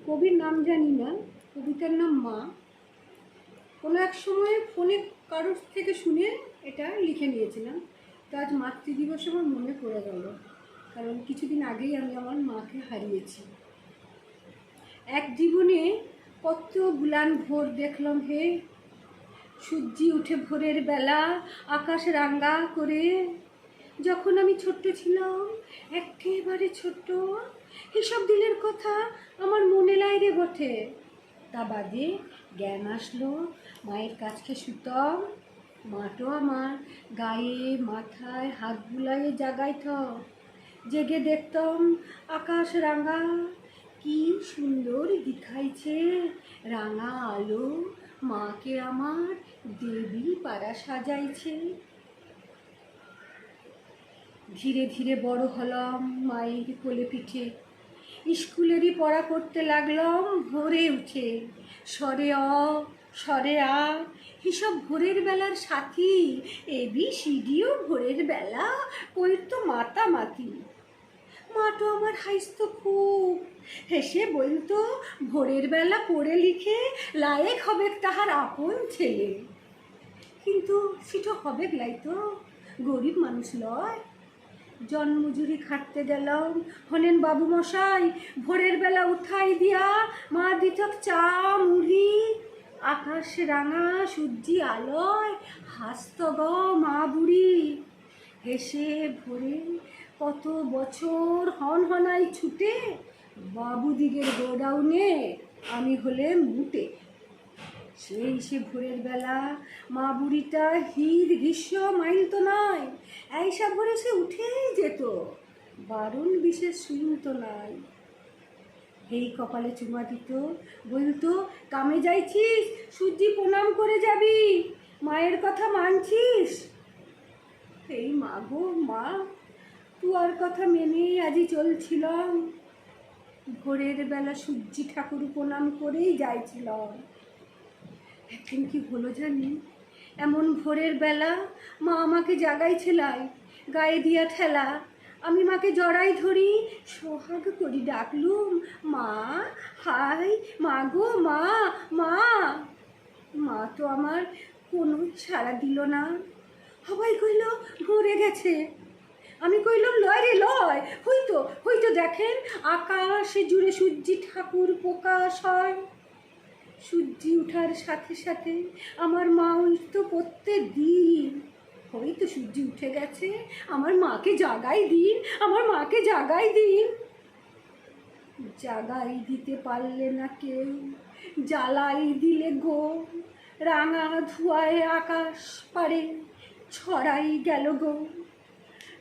কবির নাম জানি না, কবিতার নাম মা। কোনো এক সময় ফোনে কারোর থেকে শুনে এটা লিখে নিয়েছিলাম। তো আজ মাতৃদিবস আমার মনে পড়ে গেল, কারণ কিছুদিন আগেই আমি আমার মাকে হারিয়েছি। এক জীবনে কত গুলান ভোর দেখলাম হে, সূর্যি উঠে ভোরের বেলা আকাশ রাঙা করে। যখন আমি ছোট্ট ছিলাম, একেবারে ছোট্ট, এসব দিনের কথা আমার মনে লাইরে বটে। তা বাদে জ্ঞান আসলো, মায়ের কাছে শুতাম, মাটো আমার গায়ে মাথায় হাত বুলাইয়ে জাগাইত। জেগে দেখতাম আকাশ রাঙা, কি সুন্দর দেখাইছে রাঙা আলো, মাকে আমার দেবী পাড়া সাজাইছে। ধীরে ধীরে বড় হলাম মায়ের কোলে পিঠে, স্কুলেরই পড়া করতে লাগলাম ভোরে উঠে। স্বরে অ, স্বরে আ, এসব ভোরের বেলার সাথী। ABCDও ভোরের বেলা কইতো মাতামাতি। মাটো আমার হাসত খুব, হেসে বলতো ভোরের বেলা পড়ে লিখে লায়েক হবে তাহার আপন ছেলে। কিন্তু সেটা হবে লাইতো, গরিব মানুষ লয়। জন্মজুরি খাটতে গেলাম, হলেন বাবু মশাই ভোরের বেলা উঠাই দিয়া মা দিত চা মুড়ি। আকাশ রাঙা সূর্যি আলোয় হাসত গ মা বুড়ি। হেসে ভোরে কত বছর হনহনাই ছুটে, বাবুদিগের গোডাউনে আমি হলেম মুটে। সেই সে ভোরের বেলা মা বুড়িটা হির গ্রীষ্ম মাইলতো নয়, এইসব ভোরে সে উঠেই যেত, বারণ বিশেষ শুনতো নাই। এই কপালে চুমা দিত, বলতো কামে যাইছিস সূর্যি প্রণাম করে যাবি, মায়ের কথা মানছিস। এই মা গো মা, তুয়ার কথা মেনেই আজই চলছিলাম। ভোরের বেলা সূর্যি ঠাকুর প্রণাম করেই যাইছিলাম। একদিন কি হলো জানি, এমন ভোরের বেলা মা আমাকে জাগাইছিলাই, গায়ে দিয়া ঠেলা। আমি মাকে জড়াই ধরি, সোহাগ করি ডাকলুম মা, হাই মা গো মা, মা। মা তো আমার কোনো সাড়া দিল না। সবাই কইল মরে গেছে। আমি কইলাম লয় রে লয়, হইতো হইতো দেখেন আকাশ জুড়ে সূর্যি ঠাকুর প্রকাশ হয়। সূর্যি উঠার সাথে সাথে আমার মা উঠতো প্রত্যেক দিন। হয়তো সূর্যি উঠে গেছে, আমার মাকে জাগাই দিন, আমার মাকে জাগাই দিন। জাগাই দিতে পারলে না কেউ, জ্বালাই দিলে গো, রাঙা ধোঁয়ায় আকাশ পারে ছড়াই গেল গো।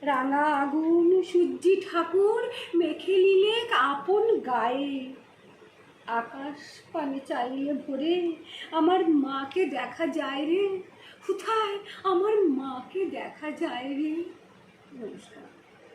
রাঙা আগুন সূর্যি ঠাকুর মেখে নিলে আপন গায়ে। আকাশ পানে চাইলে ভোরে আমার মাকে দেখা যায় রে, কোথায় আমার মাকে দেখা যায় রে। নমস্কার।